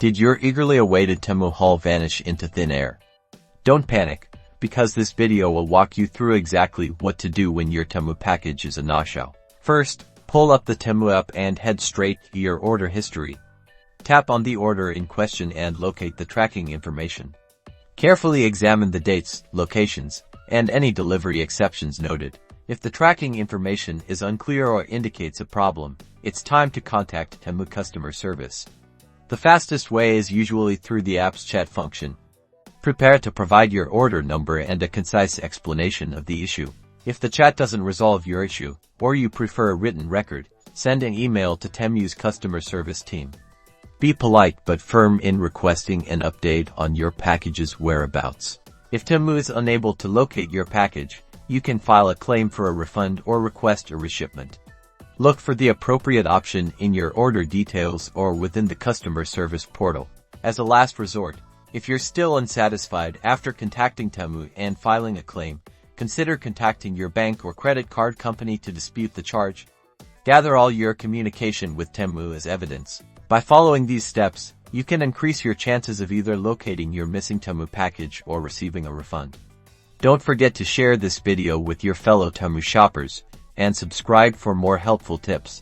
Did your eagerly awaited Temu haul vanish into thin air? Don't panic, because this video will walk you through exactly what to do when your Temu package is a no-show. First, pull up the Temu app and head straight to your order history. Tap on the order in question and locate the tracking information. Carefully examine the dates, locations, and any delivery exceptions noted. If the tracking information is unclear or indicates a problem, it's time to contact Temu customer service. The fastest way is usually through the app's chat function. Prepare to provide your order number and a concise explanation of the issue. If the chat doesn't resolve your issue, or you prefer a written record, send an email to Temu's customer service team. Be polite but firm in requesting an update on your package's whereabouts. If Temu is unable to locate your package, you can file a claim for a refund or request a reshipment. Look for the appropriate option in your order details or within the customer service portal. As a last resort, if you're still unsatisfied after contacting Temu and filing a claim, consider contacting your bank or credit card company to dispute the charge. Gather all your communication with Temu as evidence. By following these steps, you can increase your chances of either locating your missing Temu package or receiving a refund. Don't forget to share this video with your fellow Temu shoppers and subscribe for more helpful tips.